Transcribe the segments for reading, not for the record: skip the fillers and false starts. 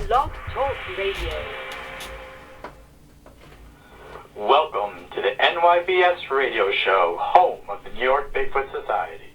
Blog Talk Radio. Welcome to the NYBS Radio Show, home of the New York Bigfoot Society.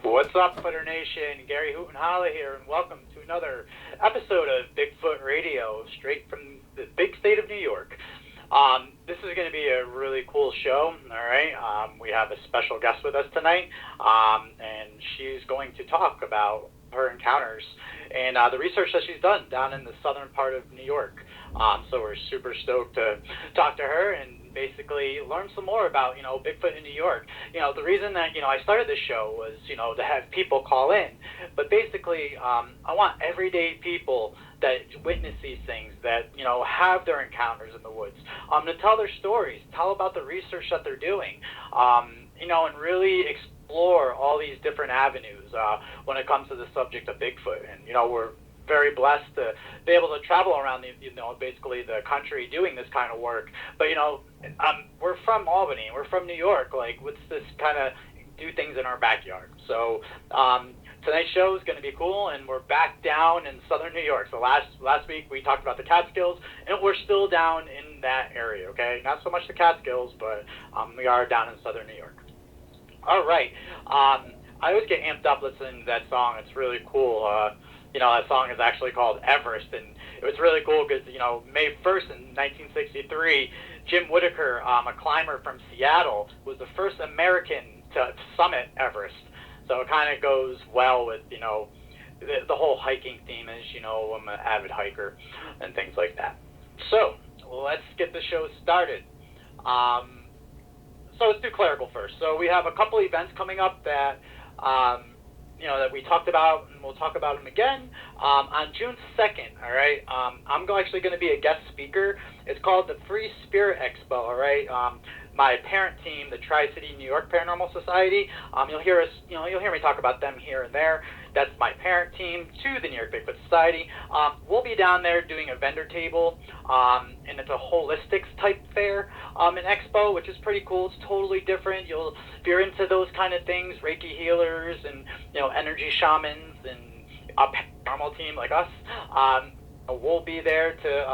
What's up, Footer Nation? Gary Hoot and Holla here, and welcome to another episode of Bigfoot Radio, straight from the big state of New York. This is going to be a really cool show, all right? We have a special guest with us tonight, and she's going to talk about her encounters and the research that she's done down in the southern part of New York. So we're super stoked to talk to her and basically learn some more about, Bigfoot in New York. The reason that, I started this show was, to have people call in. But basically, I want everyday people that witness these things, that, have their encounters in the woods, to tell their stories, tell about the research that they're doing, and really explore all these different avenues when it comes to the subject of Bigfoot. And, we're very blessed to be able to travel around basically the country doing this kind of work. But we're from Albany, we're from New York. Like, what's this kind of do things in our backyard? So tonight's show is going to be cool, and we're back down in southern New York. So last week we talked about the Catskills, and we're still down in that area. Okay, not so much the Catskills, but we are down in southern New York. All right. I always get amped up listening to that song. It's really cool. That song is actually called Everest, and it was really cool because, May 1st in 1963, Jim Whittaker, a climber from Seattle, was the first American to summit Everest. So it kind of goes well with, the whole hiking theme is, I'm an avid hiker and things like that. So let's get the show started. So let's do clerical first. So we have a couple events coming up that, that we talked about, and we'll talk about them again. On June 2nd, all right, I'm actually going to be a guest speaker. It's called the Free Spirit Expo, all right. My parent team, the Tri-City New York Paranormal Society, you'll hear me talk about them here and there. That's my parent team to the New York Bigfoot Society. We'll be down there doing a vendor table, and it's a holistics type fair, an expo, which is pretty cool. It's totally different. If you're into those kind of things, Reiki healers and, energy shamans and a paranormal team like us, we'll be there to,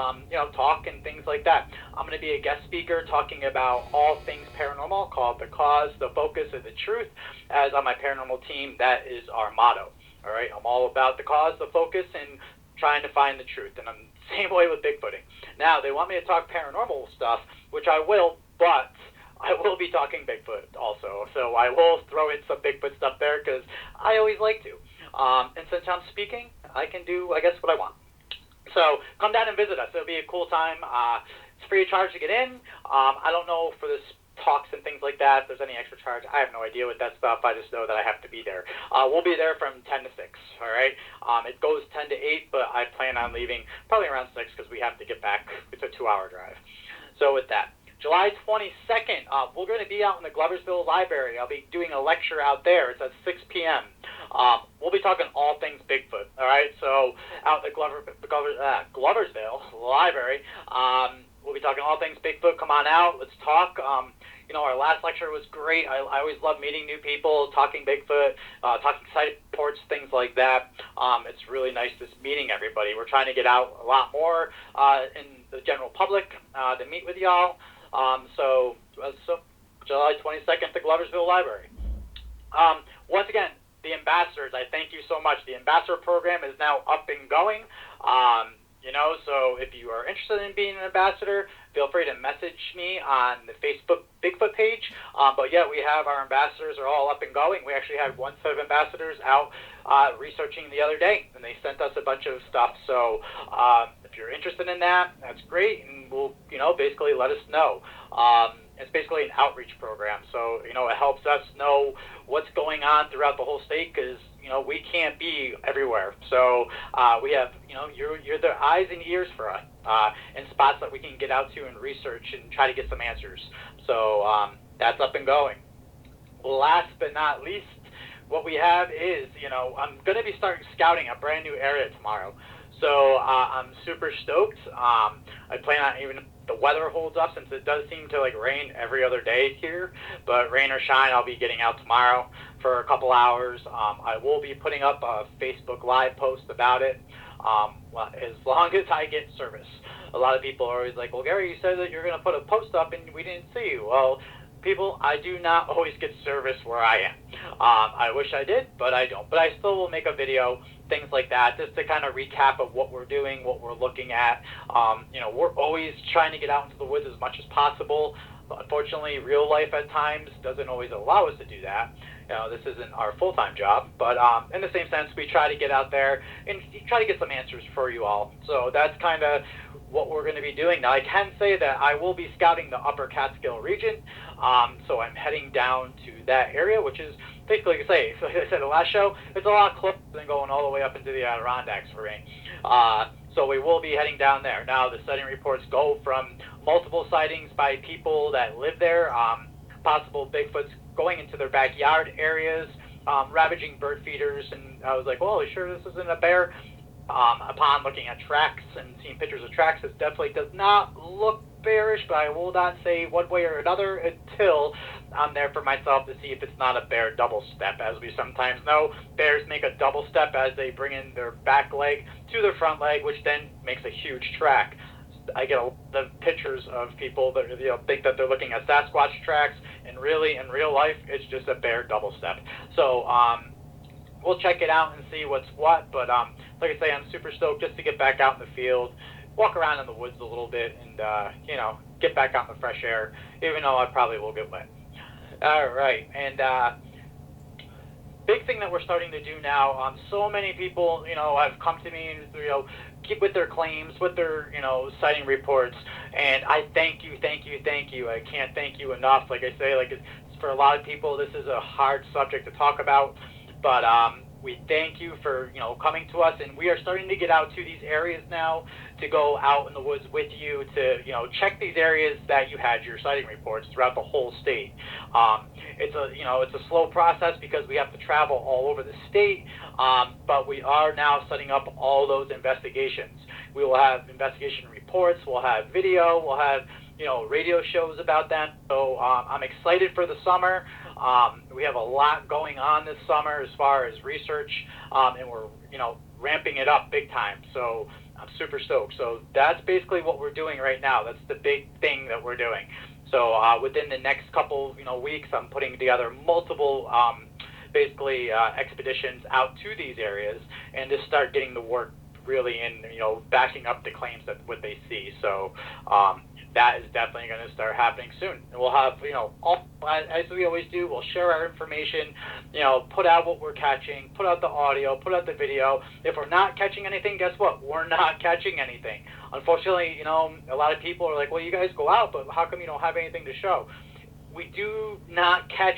talk and things like that. I'm going to be a guest speaker talking about all things paranormal, called The Cause, The Focus, and The Truth. As on my paranormal team, that is our motto. All right, I'm all about the cause, the focus, and trying to find the truth. And I'm the same way with Bigfooting. Now, they want me to talk paranormal stuff, which I will, but I will be talking Bigfoot also. So I will throw in some Bigfoot stuff there because I always like to. And since I'm speaking, I can do, I guess, what I want. So come down and visit us. It'll be a cool time. It's free of charge to get in. I don't know for this talks and things like that, if there's any extra charge. I have no idea with that stuff. I just know that I have to be there. We'll be there from 10 to 6, all right? It goes 10 to 8, but I plan on leaving probably around 6 because we have to get back. It's a 2-hour drive. So with that, July 22nd, we're going to be out in the Gloversville Library. I'll be doing a lecture out there. It's at 6 p.m. We'll be talking all things Bigfoot, all right? So out at the Gloversville Library, we'll be talking all things Bigfoot. Come on out. Let's talk. Our last lecture was great. I always love meeting new people, talking Bigfoot, talking site reports, things like that. It's really nice just meeting everybody. We're trying to get out a lot more in the general public to meet with y'all. So July 22nd at the Gloversville Library. Once again, the ambassadors, I thank you so much. The ambassador program is now up and going. So if you are interested in being an ambassador, feel free to message me on the Facebook Bigfoot page. But yeah, we have our ambassadors are all up and going. We actually had one set of ambassadors out researching the other day, and they sent us a bunch of stuff. So if you're interested in that, that's great, and we'll, basically let us know. It's basically an outreach program, so it helps us know what's going on throughout the whole state because we can't be everywhere. So we have you're the eyes and ears for us in spots that we can get out to and research and try to get some answers. So that's up and going. Last but not least, what we have is I'm going to be starting scouting a brand new area tomorrow. So I'm super stoked. I plan on even the weather holds up since it does seem to rain every other day here, but rain or shine, I'll be getting out tomorrow for a couple hours. I will be putting up a Facebook Live post about it as long as I get service. A lot of people are always like, well, Gary, you said that you're going to put a post up and we didn't see you. Well, people, I do not always get service where I am. I wish I did, but I don't. But I still will make a video, things like that, just to kind of recap of what we're doing, what we're looking at. We're always trying to get out into the woods as much as possible. But unfortunately, real life at times doesn't always allow us to do that. This isn't our full-time job, but in the same sense, we try to get out there and try to get some answers for you all. So that's kind of what we're going to be doing. Now, I can say that I will be scouting the Upper Catskill region, so I'm heading down to that area, which is basically, like I said the last show, it's a lot closer than going all the way up into the Adirondacks for me. So we will be heading down there. Now, the sighting reports go from multiple sightings by people that live there, possible Bigfoots going into their backyard areas, ravaging bird feeders, and I was like, well, are you sure this isn't a bear? Upon looking at tracks and seeing pictures of tracks, it definitely does not look bearish, but I will not say one way or another until I'm there for myself to see if it's not a bear double step. As we sometimes know, bears make a double step as they bring in their back leg to their front leg, which then makes a huge track. I get the pictures of people that think that they're looking at Sasquatch tracks, and really, in real life, it's just a bear double step. So we'll check it out and see what's what, but like I say, I'm super stoked just to get back out in the field, walk around in the woods a little bit, and get back out in the fresh air, even though I probably will get wet. All right, and big thing that we're starting to do now, so many people, have come to me and, keep with their claims, with their, sighting reports, and I thank you. I can't thank you enough. Like I say, for a lot of people, this is a hard subject to talk about, but we thank you for, coming to us, and we are starting to get out to these areas now to go out in the woods with you to, check these areas that you had your sighting reports throughout the whole state. It's a slow process because we have to travel all over the state, but we are now setting up all those investigations. We will have investigation reports, we'll have video, we'll have, radio shows about them. So I'm excited for the summer. We have a lot going on this summer as far as research, and we're, ramping it up big time. So I'm super stoked. So that's basically what we're doing right now. That's the big thing that we're doing. So within the next couple, weeks, I'm putting together multiple, expeditions out to these areas and just start getting the work really in, backing up the claims that what they see. So that is definitely going to start happening soon. And we'll have, as we always do, we'll share our information, put out what we're catching, put out the audio, put out the video. If we're not catching anything, guess what? We're not catching anything. Unfortunately, a lot of people are like, well, you guys go out, but how come you don't have anything to show? We do not catch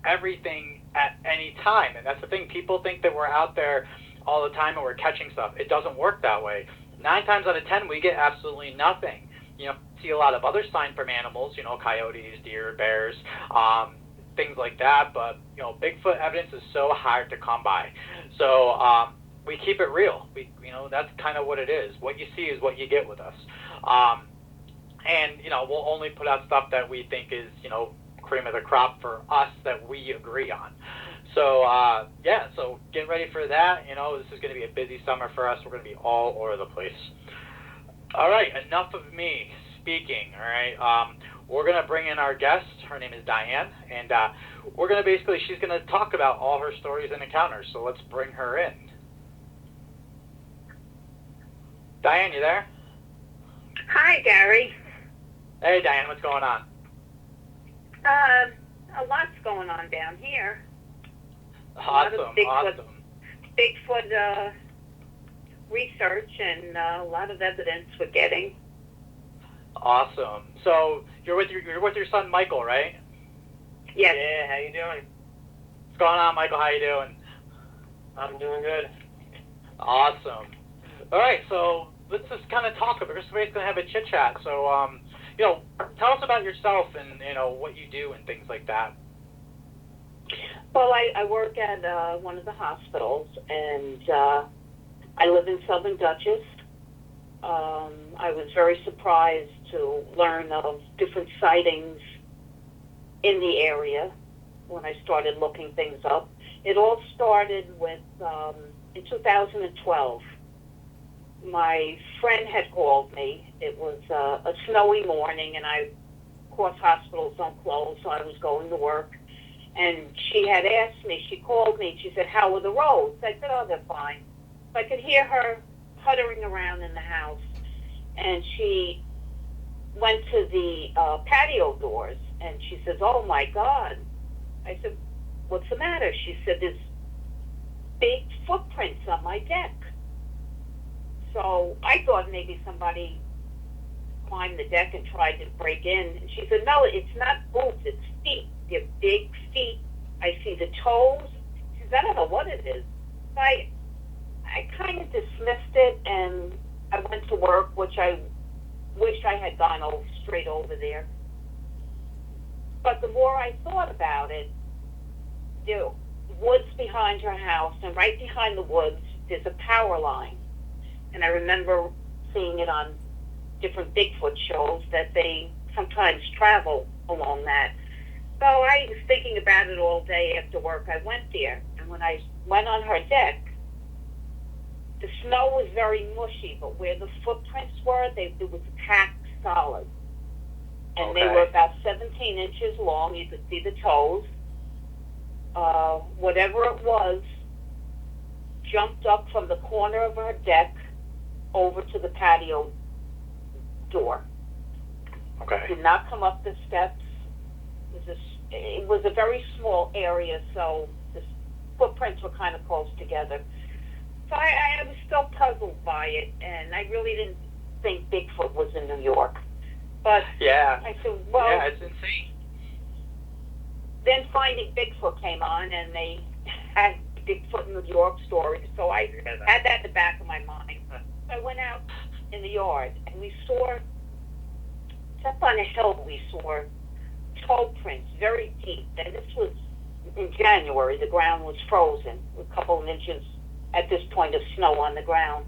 everything at any time. And that's the thing. People think that we're out there all the time and we're catching stuff. It doesn't work that way. 9 times out of 10, we get absolutely nothing. See a lot of other sign from animals, coyotes, deer, bears, things like that. But, Bigfoot evidence is so hard to come by. So we keep it real. That's kind of what it is. What you see is what you get with us. And, we'll only put out stuff that we think is, cream of the crop for us that we agree on. So, so get ready for that. This is going to be a busy summer for us. We're going to be all over the place. All right, enough of me speaking, all right? We're going to bring in our guest. Her name is Diane, and we're going to she's going to talk about all her stories and encounters, so let's bring her in. Diane, you there? Hi, Gary. Hey, Diane, what's going on? A lot's going on down here. Awesome, awesome. Bigfoot research and a lot of evidence we're getting. Awesome. So you're with your son Michael, right? Yes. Yeah, how you doing? What's going on, Michael? How you doing? I'm doing good. Awesome. All right, so let's just kind of talk about it. Everybody's going to have a chit chat. So, tell us about yourself and what you do and things like that. Well, I work at one of the hospitals, and I live in southern Dutchess. I was very surprised to learn of different sightings in the area when I started looking things up. It all started with, in 2012, my friend had called me. It was a snowy morning, and of course, hospitals don't close, so I was going to work. And she had asked me, she called me, she said, how are the roads? I said, oh, they're fine. So I could hear her puttering around in the house, and she went to the patio doors, and she says, oh, my God. I said, what's the matter? She said, there's big footprints on my deck. So I thought maybe somebody climbed the deck and tried to break in. And she said, no, it's not boots, it's feet. They're big feet. I see the toes. She said, I don't know what it is. So I kind of dismissed it, and I went to work, which I wished I had gone straight over there. But the more I thought about it, the woods behind her house, and right behind the woods, there's a power line. And I remember seeing it on different Bigfoot shows that they sometimes travel along that. So I was thinking about it all day after work. I went there, and when I went on her deck, the snow was very mushy, but where the footprints were, it was packed solid. And they were about 17 inches long. You could see the toes. Whatever it was, jumped up from the corner of her deck over to the patio door. Okay. Did not come up the steps. It was a very small area, so the footprints were kind of close together. So I was still puzzled by it, and I really didn't think Bigfoot was in New York. But yeah, I said, well, yeah, it's insane. Then Finding Bigfoot came on, and they had Bigfoot in New York stories, so I had that in the back of my mind. So I went out in the yard, and we saw, up on a hill, we saw toe prints, very deep. And this was in January. The ground was frozen, a couple of inches at this point of snow on the ground.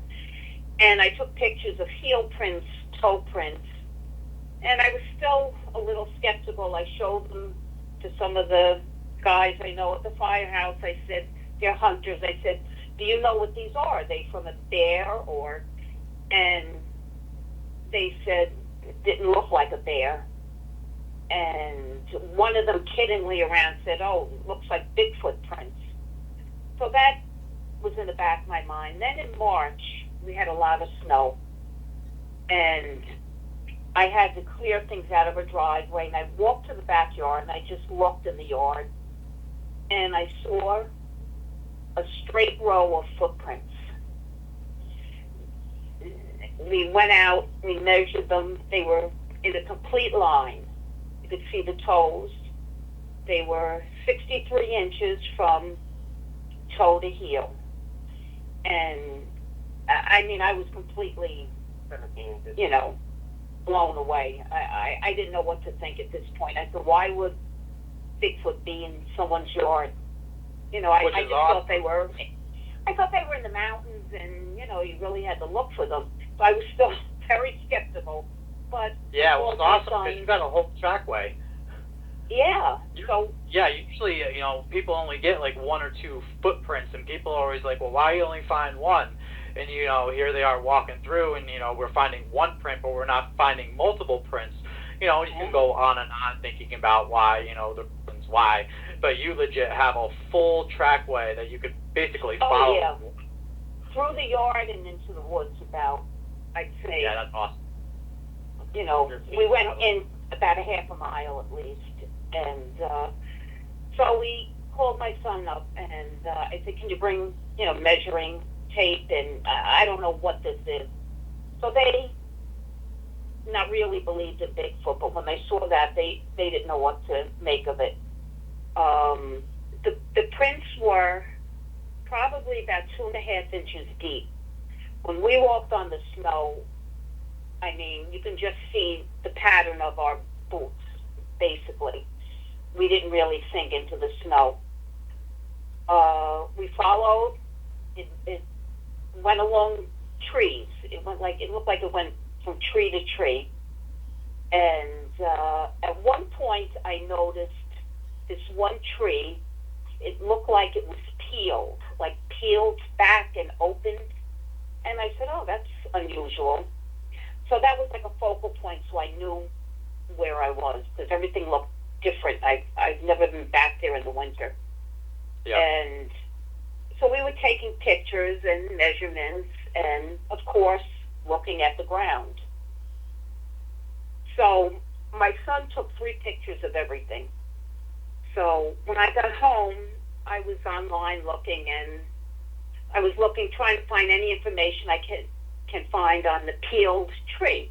And I took pictures of heel prints, toe prints, and I was still a little skeptical. I showed them to some of the guys I know at the firehouse. I said, they're hunters. I said, do you know what these are? Are they from a bear or... And they said it didn't look like a bear. And one of them kiddingly around said, oh, it looks like Bigfoot prints. So that was in the back of my mind. Then in March, we had a lot of snow, and I had to clear things out of a driveway, and I walked to the backyard, and I just looked in the yard, and I saw a straight row of footprints. We went out, we measured them, they were in a complete line. You could see the toes. They were 63 inches from toe to heel. And, I mean, I was completely, blown away. I didn't know what to think at this point. I said, why would Bigfoot be in someone's yard? I just thought they were in the mountains, and, you really had to look for them. So I was still very skeptical. But yeah, well, it's awesome because you got a whole trackway. Yeah. So yeah, usually people only get like one or two footprints, and people are always like, well, why you only find one? And here they are walking through, and we're finding one print, but we're not finding multiple prints. You can go on and on thinking about why, the reasons why, but you legit have a full trackway that you could basically follow. Oh yeah. Through the yard and into the woods about, I'd say. Yeah, that's awesome. We went in about a half a mile at least, and so we called my son up, and I said, can you bring, measuring tape, and I don't know what this is. So they not really believed in Bigfoot, but when they saw that, they didn't know what to make of it. The prints were probably about 2.5 inches deep. When we walked on the snow, I mean, you can just see the pattern of our boots, basically. We didn't really sink into the snow. We followed. It went along trees. It looked like it went from tree to tree. And at one point, I noticed this one tree. It looked like it was peeled back and opened. And I said, oh, that's unusual. So that was like a focal point, so I knew where I was, because everything looked different. I've never been back there in the winter. Yeah. And so we were taking pictures and measurements, and, of course, looking at the ground. So my son took 3 pictures of everything. So when I got home, I was online looking, and I was trying to find any information I can find on the peeled tree.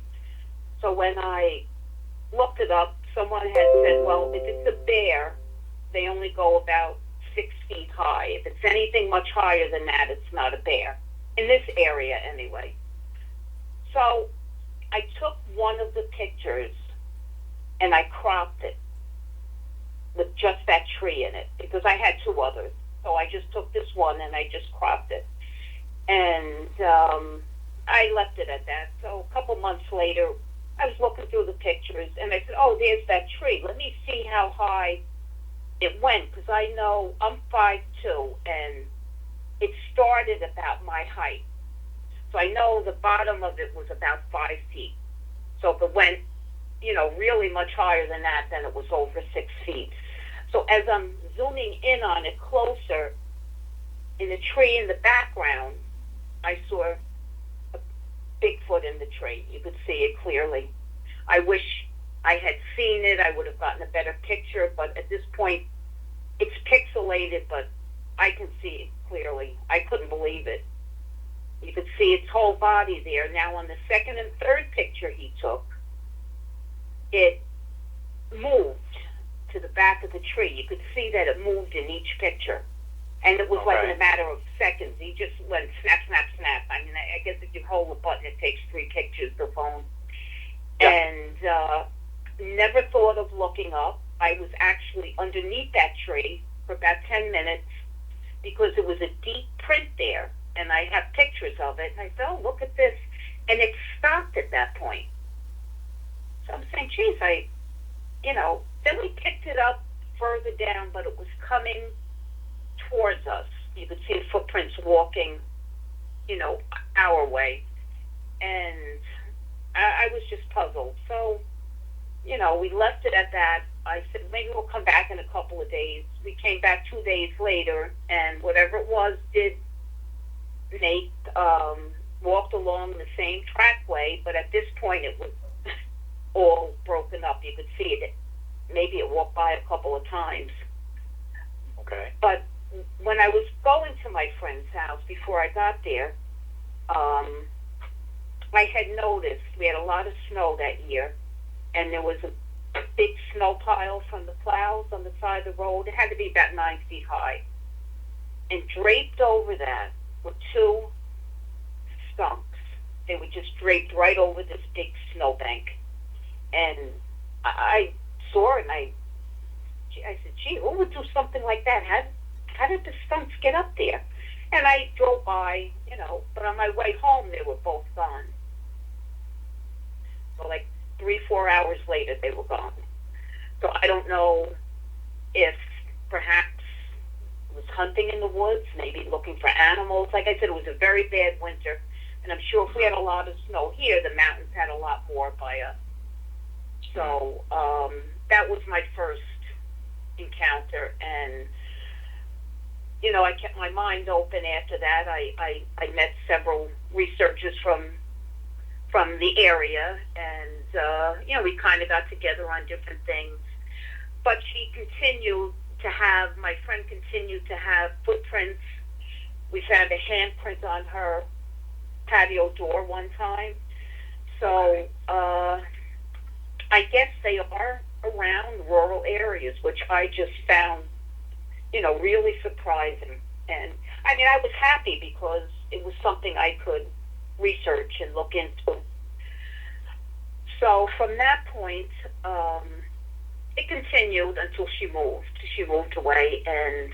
So when I looked it up, someone had said, well, if it's a bear, they only go about 6 feet high. If it's anything much higher than that, it's not a bear. In this area, anyway. So I took one of the pictures and I cropped it with just that tree in it, because I had 2 others. So I just took this one and I just cropped it. And I left it at that. So a couple months later, I was looking through the pictures, and I said, oh, there's that tree. Let me see how high it went, because I know I'm 5'2", and it started about my height. So I know the bottom of it was about 5 feet. So if it went, really much higher than that, then it was over 6 feet. So as I'm zooming in on it closer, in the tree in the background, I saw a Bigfoot in the tree. You could see it clearly. I wish I had seen it. I would have gotten a better picture, but at this point, it's pixelated, but I can see it clearly. I couldn't believe it. You could see its whole body there. Now, on the second and third picture he took, it moved to the back of the tree. You could see that it moved in each picture. And it was like in a matter of seconds. He just went snap, snap, snap. I mean, I guess if you hold a button, it takes 3 pictures, the phone. Yeah. And never thought of looking up. I was actually underneath that tree for about 10 minutes because there was a deep print there. And I have pictures of it. And I said, oh, look at this. And it stopped at that point. So I'm saying, geez, then we picked it up further down, but it was coming towards us. You could see the footprints walking, our way. And I was just puzzled. So, we left it at that. I said, maybe we'll come back in a couple of days. We came back 2 days later, and whatever it was did make walked along the same trackway, but at this point it was all broken up. You could see it. Maybe it walked by a couple of times. Okay. But when I was going to my friend's house before I got there, I had noticed we had a lot of snow that year, and there was a big snow pile from the plows on the side of the road. It had to be about 9 feet high. And draped over that were two skunks. They were just draped right over this big snowbank. And I saw it, and I said, gee, who would do something like that? How did the skunks get up there? And I drove by, but on my way home, they were both gone. So like 3-4 hours later, they were gone. So I don't know if perhaps it was hunting in the woods, maybe looking for animals. Like I said, it was a very bad winter. And I'm sure if we had a lot of snow here, the mountains had a lot more by us. So that was my first encounter. And, I kept my mind open after that. I met several researchers from the area, and, we kind of got together on different things. But my friend continued to have footprints. We found a handprint on her patio door one time. So I guess they are around rural areas, which I just found, really surprising. And I mean, I was happy because it was something I could research and look into. So from that point, it continued until she moved. She moved away, and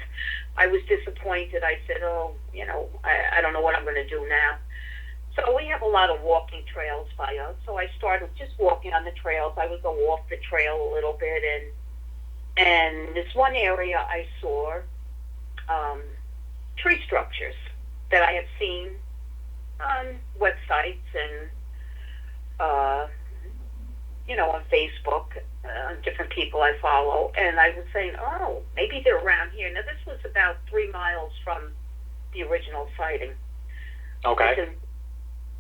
I was disappointed. I said, I don't know what I'm going to do now. So we have a lot of walking trails by us. So I started just walking on the trails. I would go off the trail a little bit, and this one area I saw tree structures that I have seen on websites and on Facebook, different people I follow, and I was saying, oh, maybe they're around here. Now, this was about 3 miles from the original sighting. Okay.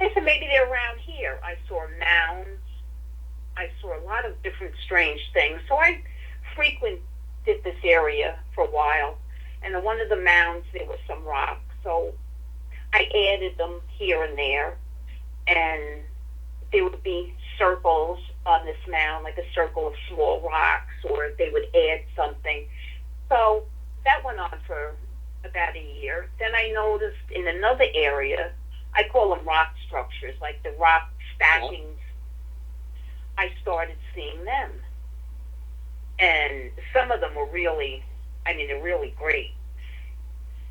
I said, maybe they're around here. I saw mounds. I saw a lot of different strange things. So I frequented this area for a while, and on one of the mounds, there was some rocks. So I added them here and there, and there would be circles on this mound, like a circle of small rocks, or they would add something. So that went on for about a year. Then I noticed in another area, I call them rock structures, like the rock stackings. I started seeing them. And some of them were really, they're really great.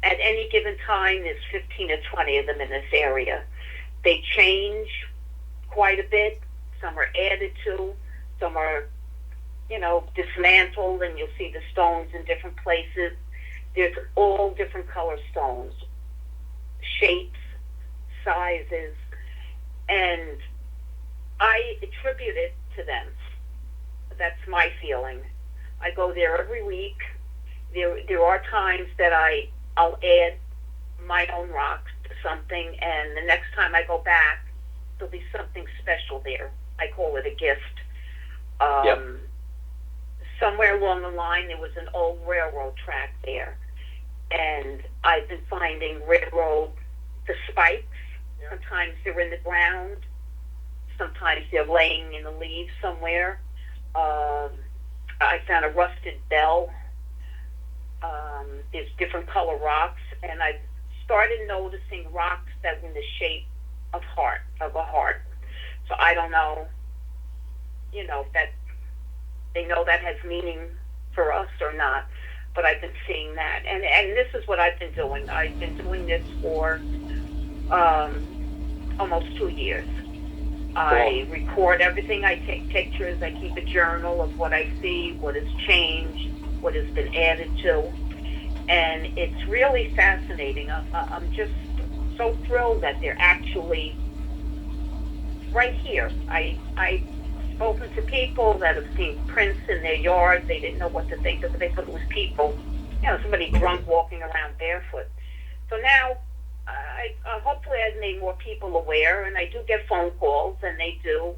At any given time, there's 15 or 20 of them in this area. They change quite a bit. Some are added to, some are, dismantled, and you'll see the stones in different places. There's all different color stones, shapes, sizes, and I attribute it to them. That's my feeling. I go there every week. There are times that I'll add my own rocks to something, and the next time I go back, there'll be something special there. I call it a gift. Somewhere along the line, there was an old railroad track there, and I've been finding the spikes. Sometimes they're in the ground. Sometimes they're laying in the leaves somewhere. I found a rusted bell. There's different color rocks, and I started noticing rocks that were in the shape of a heart. So I don't know, if that they know that has meaning for us or not, but I've been seeing that. And this is what I've been doing. I've been doing this for almost 2 years. I record everything. I take pictures. I keep a journal of what I see, what has changed, what has been added to. And it's really fascinating. I'm just so thrilled that they're actually right here. I've spoken to people that have seen prints in their yard. They didn't know what to think of it. They thought it was people, somebody drunk walking around barefoot. So now hopefully I've made more people aware, and I do get phone calls, and they do,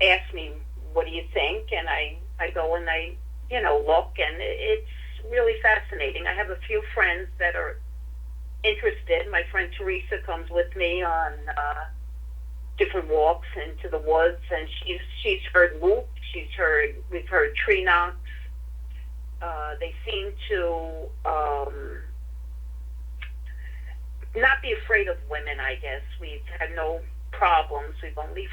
ask me, what do you think? And I go and I, look, and it's really fascinating. I have a few friends that are interested. My friend Teresa comes with me on different walks into the woods, and she's heard whoops, we've heard tree knocks. They seem to not be afraid of women, I guess. We've had no problems. We've only,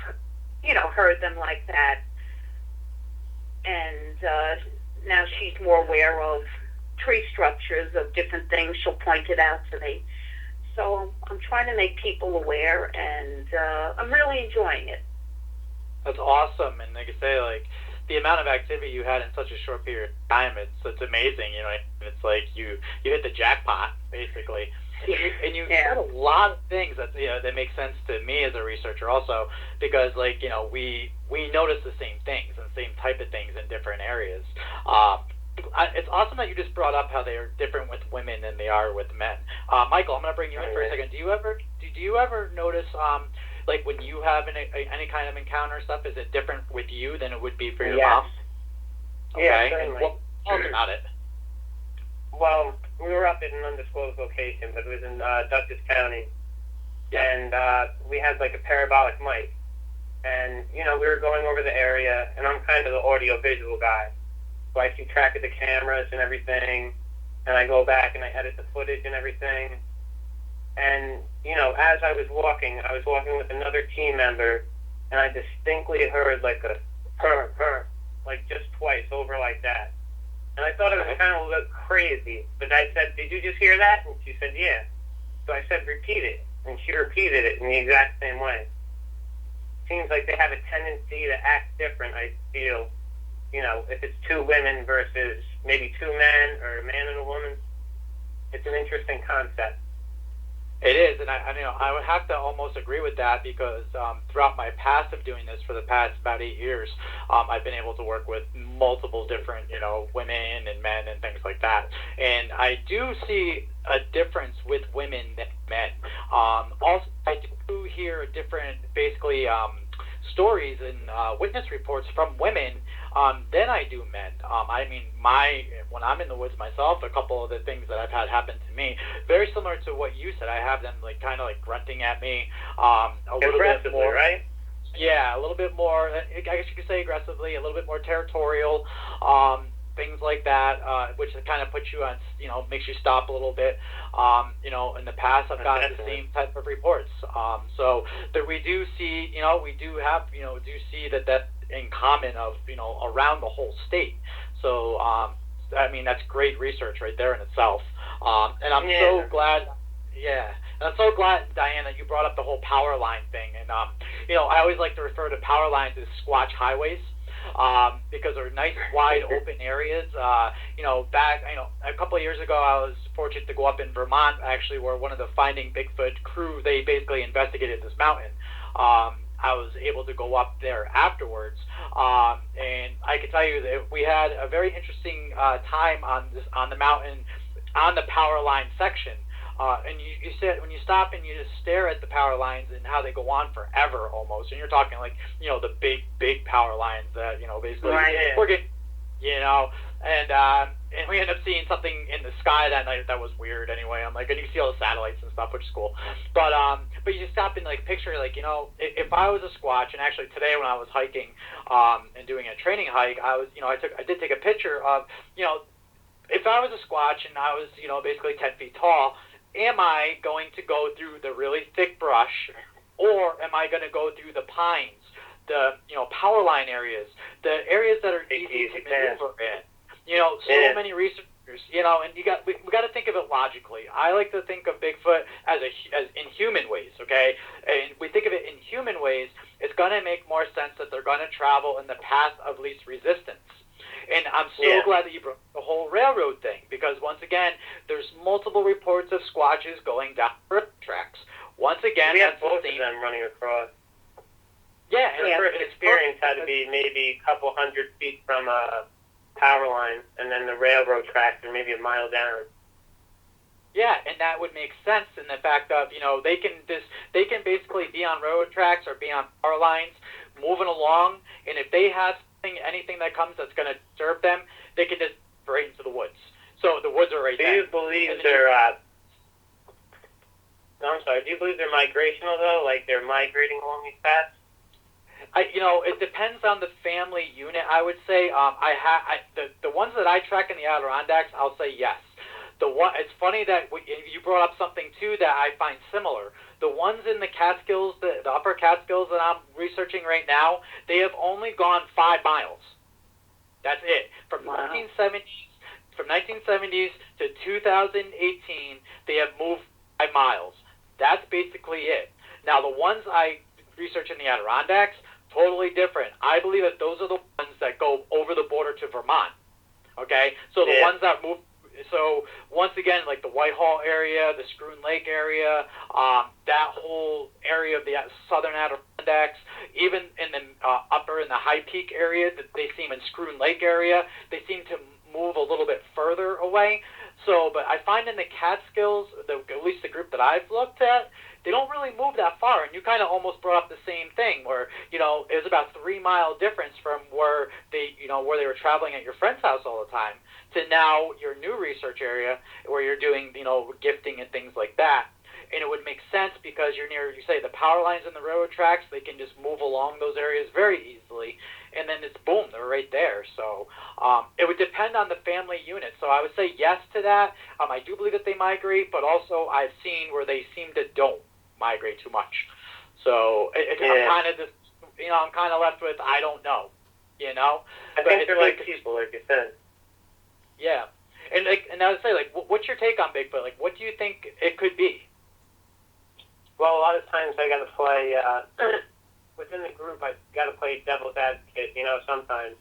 heard them like that. And now she's more aware of tree structures, of different things. She'll point it out to me. So I'm trying to make people aware, and I'm really enjoying it. That's awesome. And like I say, like, the amount of activity you had in such a short period of time, it's amazing. It's like you hit the jackpot, basically. And you said a lot of things that that make sense to me as a researcher also, because we notice the same things and the same type of things in different areas. It's awesome that you just brought up how they are different with women than they are with men. Michael, I'm going to bring you in for a second. Do you ever notice like when you have any kind of encounter stuff, is it different with you than it would be for your mom? Okay. Yeah, certainly. Well, tell us about it. Well, we were up in an undisclosed location, but it was in Dutchess County. Yeah. And we had like a parabolic mic. And, we were going over the area, and I'm kind of the audio-visual guy. So I keep track of the cameras and everything, and I go back and I edit the footage and everything. And, as I was walking with another team member, and I distinctly heard like a purr, like just twice over like that. And I thought it was kind of a little crazy, but I said, "Did you just hear that?" And she said, "Yeah." So I said, "Repeat it." And she repeated it in the exact same way. Seems like they have a tendency to act different, I feel. If it's two women versus maybe two men or a man and a woman, it's an interesting concept. It is, and I would have to almost agree with that, because throughout my past of doing this for the past about 8 years, I've been able to work with multiple different, women and men and things like that. And I do see a difference with women than men. Also, I do hear different, basically, stories and witness reports from women than I do men. When I'm in the woods myself, a couple of the things that I've had happen to me, very similar to what you said. I have them kind of grunting at me, a little bit more, right? Yeah, a little bit more. I guess you could say aggressively, a little bit more territorial, things like that, which kind of puts you on, makes you stop a little bit. In the past, I've gotten the same type of reports. So that we do see, we do have, do see that in common of, around the whole state. So, that's great research right there in itself. And I'm so glad, and I'm so glad, Diane, that you brought up the whole power line thing. And, I always like to refer to power lines as squatch highways. Because they're nice, wide open areas. Back, a couple of years ago, I was fortunate to go up in Vermont, actually, where one of the Finding Bigfoot crew, they basically investigated this mountain. I was able to go up there afterwards, and I can tell you that we had a very interesting time on the mountain, on the power line section. And you said when you stop and you just stare at the power lines and how they go on forever almost, and you're talking the big power lines that basically we're getting, and we end up seeing something in the sky that night that was weird anyway. I'm and you see all the satellites and stuff, which is cool. But you just stop and picture if I was a squatch, and actually today when I was hiking and doing a training hike, I did take a picture of if I was a squatch and I was basically 10 feet tall. Am I going to go through the really thick brush, or am I going to go through the pines, the power line areas, the areas that are easy to maneuver in? So many researchers, and we got to think of it logically. I like to think of Bigfoot as in human ways, okay? And we think of it in human ways, it's going to make more sense that they're going to travel in the path of least resistance. And I'm so glad that you brought the whole railroad thing, because once again, there's multiple reports of squatches going down railroad tracks. Once again, we have both of them running across. Yeah, and the first experience had to be maybe a couple 100 feet from a power line, and then the railroad tracks are maybe a mile down. Yeah, and that would make sense in the fact of, they can basically be on railroad tracks or be on power lines, moving along, and if they have anything that comes that's going to disturb them, they can just right into the woods. So the woods are right there. Do you believe they're? I'm sorry. Do you believe they're migrational though? Like they're migrating along these paths? It depends on the family unit. I would say the ones that I track in the Adirondacks, I'll say yes. It's funny that you brought up something too that I find similar. The ones in the Catskills, the upper Catskills that I'm researching right now, they have only gone 5 miles. That's it. From 1970s to 2018, they have moved 5 miles. That's basically it. Now the ones I research in the Adirondacks, totally different. I believe that those are the ones that go over the border to Vermont. Okay, so the ones that move. So once again, like the Whitehall area, the Scroon Lake area, that whole area of the southern Adirondacks, even in the upper in the High Peak area, that they seem in Scroon Lake area, they seem to move a little bit further away. So, but I find in the Catskills, at least the group that I've looked at, they don't really move that far. And you kind of almost brought up the same thing, where it was about 3 mile difference from where they were traveling at your friend's house all the time to now your new research area where you're doing gifting and things like that. And it would make sense because you're near, you say, the power lines and the railroad tracks. They can just move along those areas very easily, and then it's boom, they're right there. So it would depend on the family unit. So I would say yes to that. I do believe that they migrate, but also I've seen where they seem to don't migrate too much. So I'm kind of just, I'm kind of left with I don't know. I think they're like people, like you said. Yeah, and I would say, like, what's your take on Bigfoot? Like, what do you think it could be? Well, a lot of times I got to play within the group. I got to play devil's advocate, sometimes,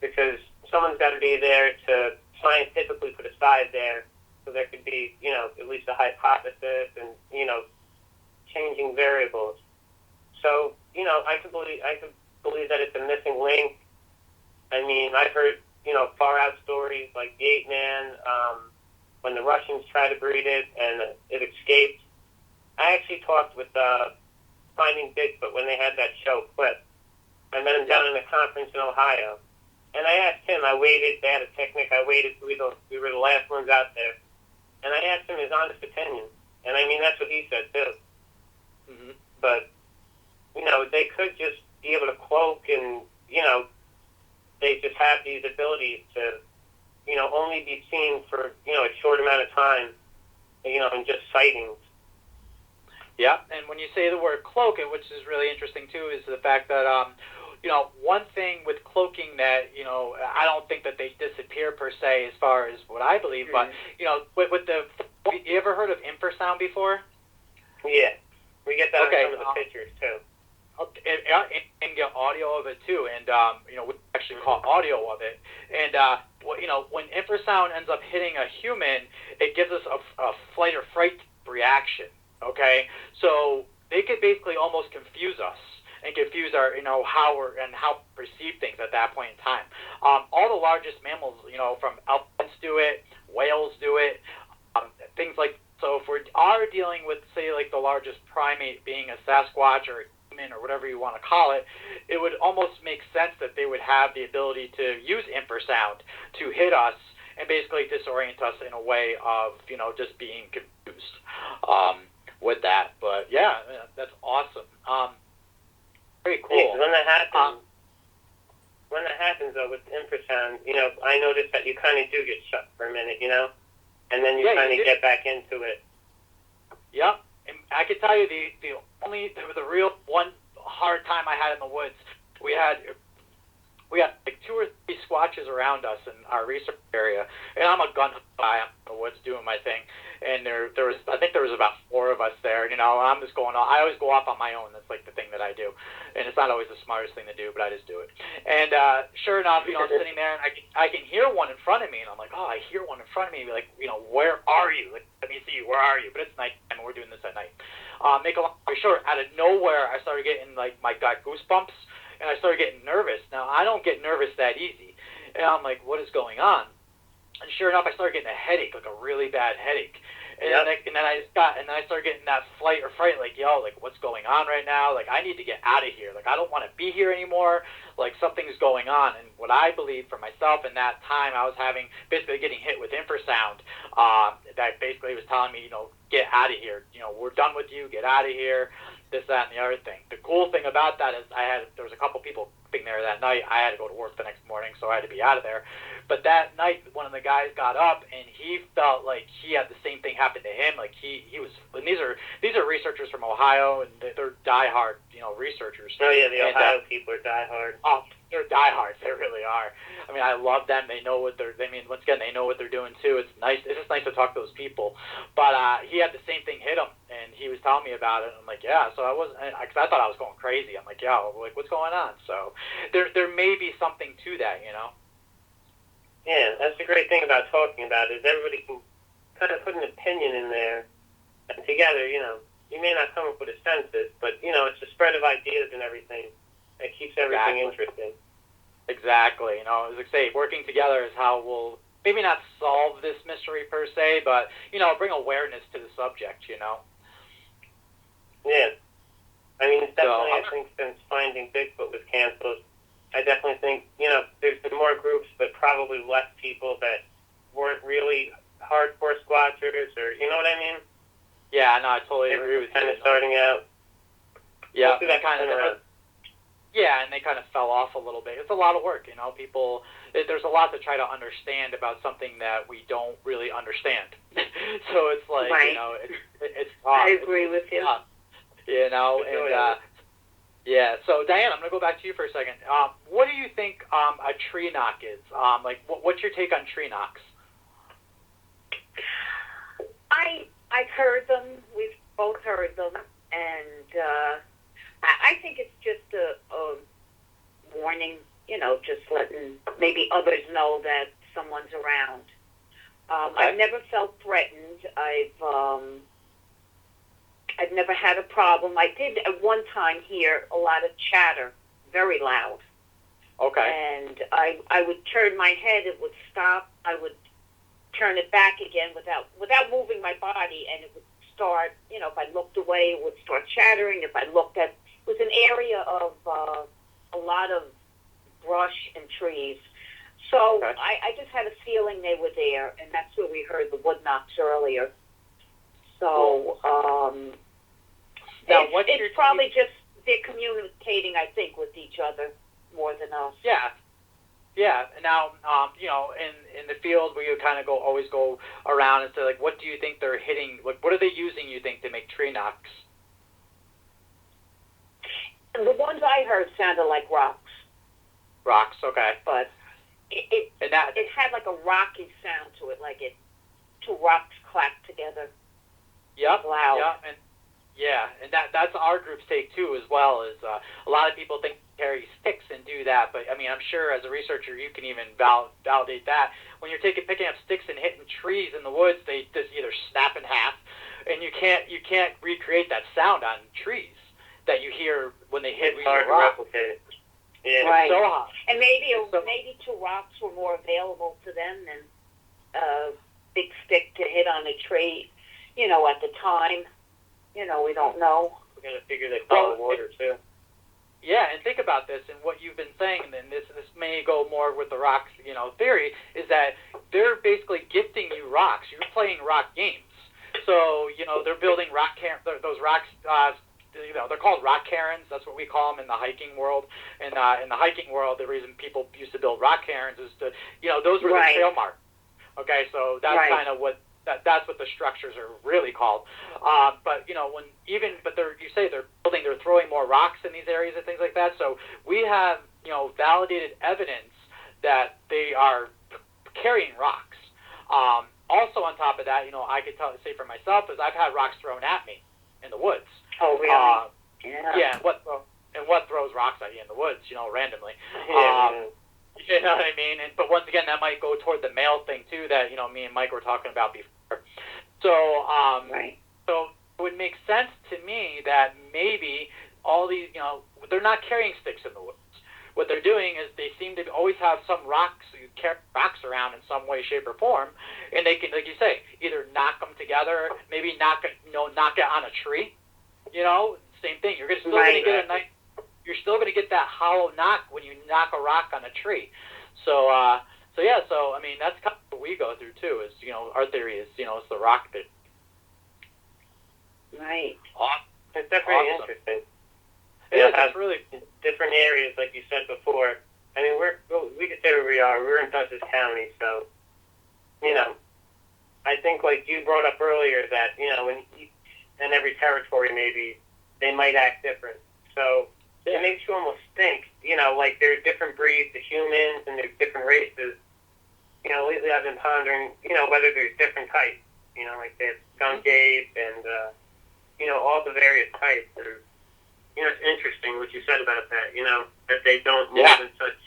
because someone's got to be there to scientifically put a side there, so there could be, at least a hypothesis and changing variables. So, I could believe that it's a missing link. I mean, I've heard far out stories like the 8-man, when the Russians tried to breed it and it escaped. I actually talked with Finding Bigfoot when they had that show Clip. I met him down in a conference in Ohio. And I asked him, they had a picnic, I waited till we were the last ones out there. And I asked him his honest opinion. And I mean, that's what he said too. Mm-hmm. But, they could just be able to cloak and, they just have these abilities to, only be seen for, a short amount of time, and just sightings. Yeah, and when you say the word cloak, which is really interesting too, is the fact that, one thing with cloaking that, I don't think that they disappear per se as far as what I believe, but, with you ever heard of infrasound before? Yeah, we get that in some of the pictures too. And get audio of it too, and we actually caught audio of it. And when infrasound ends up hitting a human, it gives us a flight or fright reaction. Okay, so they could basically almost confuse us and confuse our how we perceive things at that point in time. All the largest mammals, from elephants do it, whales do it, things like. So if we are dealing with, say, like the largest primate being a Sasquatch or a human or whatever you want to call it, it would almost make sense that they would have the ability to use infrasound to hit us and basically disorient us in a way of, just being confused with that. But yeah, that's awesome. Very cool. Yeah, when that happens though with infrasound, I noticed that you kind of do get shut for a minute, and then you kind of get back into it. Yeah, and I can tell you the real one hard time I had in the woods. We had like 2 or 3 squatches around us in our research area, and I'm a gun guy. I'm in the woods doing my thing, and I think there was about 4 of us there. I'm just going on. I always go off on my own. That's like the thing that I do, and it's not always the smartest thing to do, but I just do it. And sure enough, I'm sitting there, and I can hear one in front of me, and I'm like, oh, I hear one in front of me. Like, where are you? Like, let me see you. Where are you? But it's night, and we're doing this at night. Make a long story short, out of nowhere, I started getting like my got goosebumps. And I started getting nervous. Now, I don't get nervous that easy. And I'm like, what is going on? And sure enough, I started getting a headache, like a really bad headache. And, then I started getting that flight or fright, like, yo, like, what's going on right now? Like, I need to get out of here. Like, I don't want to be here anymore. Like, something's going on. And what I believe for myself in that time, I was having, basically getting hit with infrasound, that basically was telling me, get out of here. We're done with you. Get out of here. This, that, and the other thing. The cool thing about that is there was a couple people being there that night. I had to go to work the next morning, so I had to be out of there. But that night, one of the guys got up, and he felt like he had the same thing happen to him. Like he was, and these are researchers from Ohio, and they're diehard, researchers. Oh yeah, the Ohio people are diehard. Oh, they're diehards. They really are. I mean, I love them. They know what they're. Once again, they know what they're doing too. It's nice. It's just nice to talk to those people. But he had the same thing hit him, and he was telling me about it. I'm like, yeah. So I wasn't, because I thought I was going crazy. I'm like, yeah. Like, what's going on? So there may be something to that, Yeah, that's the great thing about talking about it, is everybody can kind of put an opinion in there, and together, you may not come up with a census, but, it's a spread of ideas and everything that keeps everything interesting. Exactly. As I say, working together is how we'll maybe not solve this mystery per se, but, bring awareness to the subject, Yeah. I mean, definitely, I think since Finding Bigfoot was canceled, I definitely think, there's been more groups, but probably less people that weren't really hardcore squatchers, or, you know what I mean? Yeah, no, I totally agree with you. Kind of starting out. Yeah, and they kind of fell off a little bit. It's a lot of work, people, there's a lot to try to understand about something that we don't really understand. So it's like, right. It's tough. I agree with you. Yeah, so Diane, I'm going to go back to you for a second. What do you think a tree knock is? What's your take on tree knocks? I've heard them. We've both heard them, and I think it's just a warning. Just letting maybe others know that someone's around. Okay. I've never felt threatened. I've never had a problem. I did at one time hear a lot of chatter, very loud. Okay. And I would turn my head, it would stop. I would turn it back again without moving my body, and it would start, if I looked away, it would start chattering. If I looked it was an area of a lot of brush and trees. So okay. I just had a feeling they were there, and that's where we heard the wood knocks earlier. So now, it's probably just they're communicating, I think, with each other more than us. Yeah. Yeah. Now, in the field where you kind of always go around and say, like, what do you think they're hitting? Like, what are they using, you think, to make tree knocks? The ones I heard sounded like rocks. Rocks, okay. But it had like a rocky sound to it, like two rocks clacked together. Yep. Loud. Yeah, and that's our group's take too, as well. Is a lot of people think carry sticks and do that, but I mean, I'm sure as a researcher you can even validate that. When you're picking up sticks and hitting trees in the woods, they just either snap in half, and you can't recreate that sound on trees that you hear when they hit. It's hard to replicate. Yeah, right. It's so hot. And maybe two rocks were more available to them than a big stick to hit on a tree. At the time. We don't know. We're going to figure they follow water, too. Yeah, and think about this, and what you've been saying, and this may go more with the rocks, theory, is that they're basically gifting you rocks. You're playing rock games. So, they're building those rocks, they're called rock cairns. That's what we call them in the hiking world. And in the hiking world, the reason people used to build rock cairns is to, those were right. the trail marks. Okay, so that's right. kind of what, that's what the structures are really called. But they're throwing more rocks in these areas and things like that. So we have validated evidence that they are carrying rocks. Also on top of that, I could say for myself is I've had rocks thrown at me in the woods. Oh really? Yeah. And what throws rocks at you in the woods? Randomly. Yeah. You know what I mean? But once again, that might go toward the male thing too that me and Mike were talking about before. So right. So it would make sense to me that maybe all these they're not carrying sticks in the woods. What they're doing is they seem to always have some rocks carry rocks around in some way, shape, or form, and they can, like you say, either knock them together, maybe knock it on a tree. Same thing. You're still going to get a nice. You're still going to get that hollow knock when you knock a rock on a tree. So I mean, that's kind of what we go through too. Is our theory is it's the rock that. Right. Awesome. It's definitely interesting. It's really different areas, like you said before. I mean, we can say where we are. We're in Dutchess County, so I think like you brought up earlier that in every territory maybe they might act different. So it makes you almost think, like there's different breeds of humans and there's different races. Lately I've been pondering, whether there's different types. Like there's skunk ape and all the various types. It's interesting what you said about that, that they don't move in such,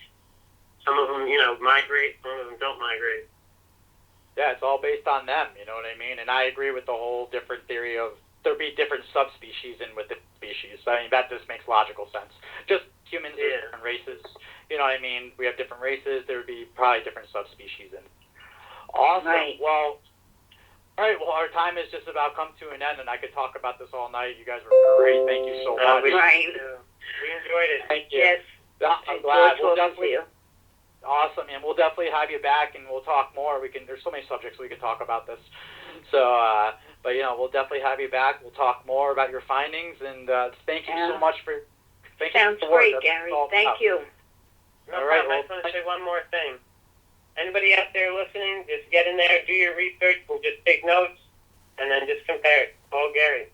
some of them, migrate, some of them don't migrate. Yeah, it's all based on them, you know what I mean? And I agree with the whole different theory of there'll be different subspecies in with the species. I mean, that just makes logical sense. Just humans are different races, you know what I mean? We have different races, there would be probably different subspecies in. Awesome. Right. Well, all right, well, our time has just about come to an end, and I could talk about this all night. You guys were great. Thank you so much. We enjoyed it. Thank you. Yes. I'm glad. We'll definitely. Awesome, and we'll definitely have you back, and we'll talk more. There's so many subjects we could talk about this. So, but we'll definitely have you back. We'll talk more about your findings, and thank you so much for. Sounds great, Gary. Thank you. No problem. I just want to say one more thing. Anybody out there listening, just get in there, do your research, and just take notes, and then just compare it. All Gary.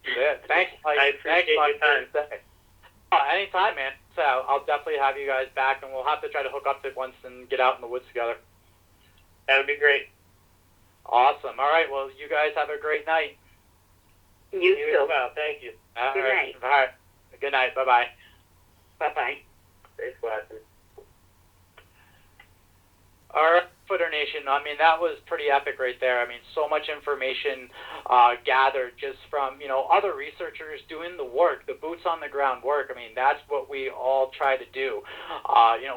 Yeah, thanks, Mike. I appreciate your time. Anytime, man. So I'll definitely have you guys back, and we'll have to try to hook up once and get out in the woods together. That would be great. Awesome. All right. Well, you guys have a great night. You too. as well. Thank you. Good night. All right. Good night. Bye-bye. Bye-bye. Thanks, Watson. All right, Footer Nation. I mean, that was pretty epic right there. I mean, so much information gathered just from, other researchers doing the work, the boots on the ground work. I mean, that's what we all try to do.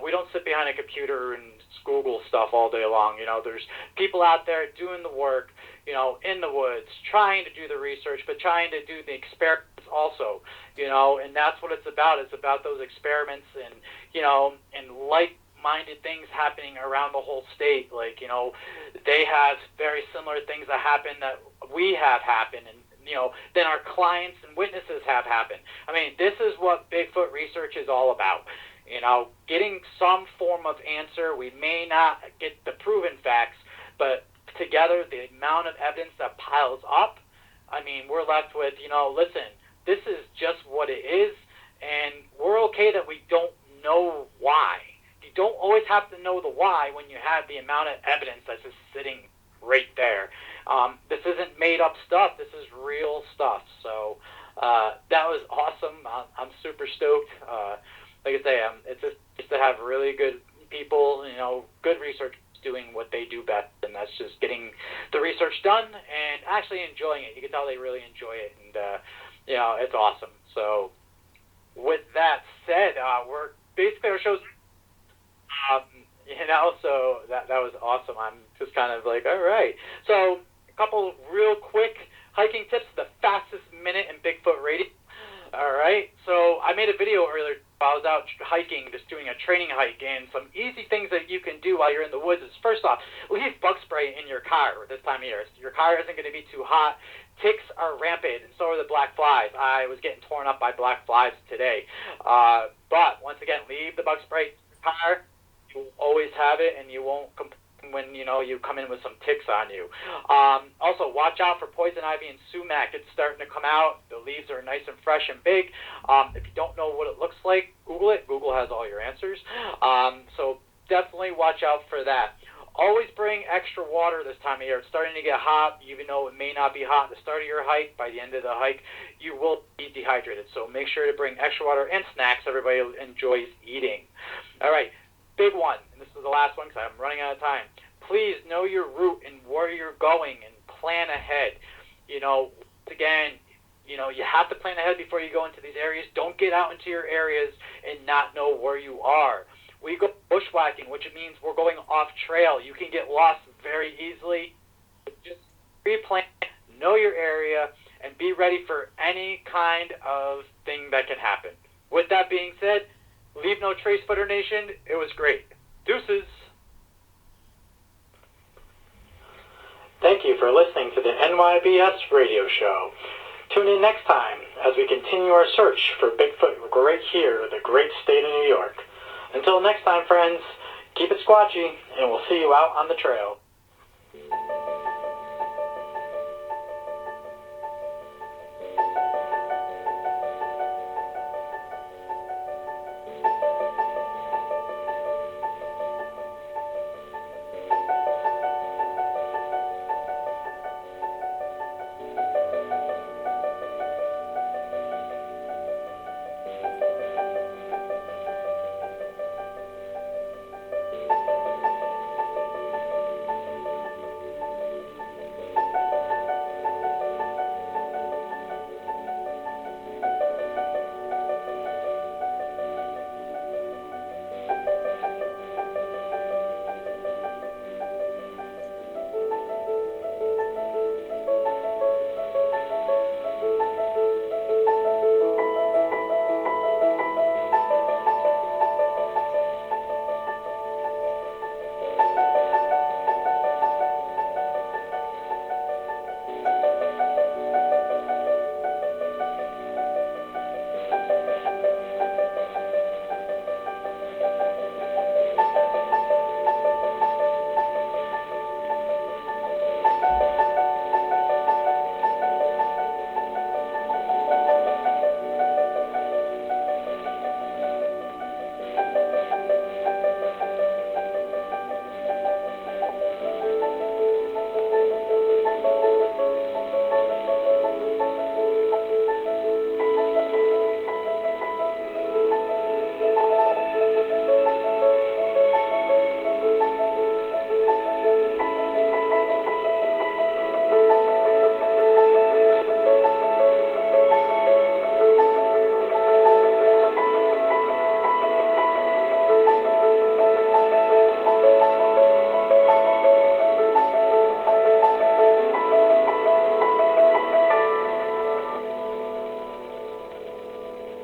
We don't sit behind a computer and Google stuff all day long. There's people out there doing the work, in the woods, trying to do the research, but trying to do the experiments also, and that's what it's about. It's about those experiments and, and like-minded things happening around the whole state. Like, they have very similar things that happen that we have happen, and, then our clients and witnesses have happened. I mean, this is what Bigfoot research is all about. Getting some form of answer. We may not get the proven facts, but together, the amount of evidence that piles up, I mean, we're left with, listen, this is just what it is, and we're okay that we don't know why. You don't always have to know the why when you have the amount of evidence that's just sitting right there. This isn't made up stuff. This is real stuff. So that was awesome. I'm super stoked. Like I say, it's just to have really good people, good research doing what they do best, and that's just getting the research done and actually enjoying it. You can tell they really enjoy it, and it's awesome. So with that said, we're basically our show's so that was awesome. I'm just kind of like, all right. So a couple real quick hiking tips, the fastest minute in Bigfoot radio. All right. So I made a video earlier. I was out hiking, just doing a training hike, and some easy things that you can do while you're in the woods is, first off, leave bug spray in your car this time of year. Your car isn't going to be too hot. Ticks are rampant, and so are the black flies. I was getting torn up by black flies today. But once again, leave the bug spray in your car. You always have it, and you won't complain when you come in with some ticks on you. Also, watch out for poison ivy and sumac. It's starting to come out. The leaves are nice and fresh and big. If you don't know what it looks like, Google it. Google has all your answers. So definitely watch out for that. Always bring extra water this time of year. It's starting to get hot, even though it may not be hot at the start of your hike. By the end of the hike, you will be dehydrated. So make sure to bring extra water and snacks everybody enjoys eating. All right. Big one, and this is the last one because I'm running out of time. Please know your route and where you're going and plan ahead. Again, you have to plan ahead before you go into these areas. Don't get out into your areas and not know where you are. We go bushwhacking, which means we're going off trail. You can get lost very easily. Just pre-plan, know your area, and be ready for any kind of thing that can happen. With that being said, leave no trace, Footer Nation. It was great. Deuces. Thank you for listening to the NYBS radio show. Tune in next time as we continue our search for Bigfoot right here in the great state of New York. Until next time, friends, keep it squatchy, and we'll see you out on the trail.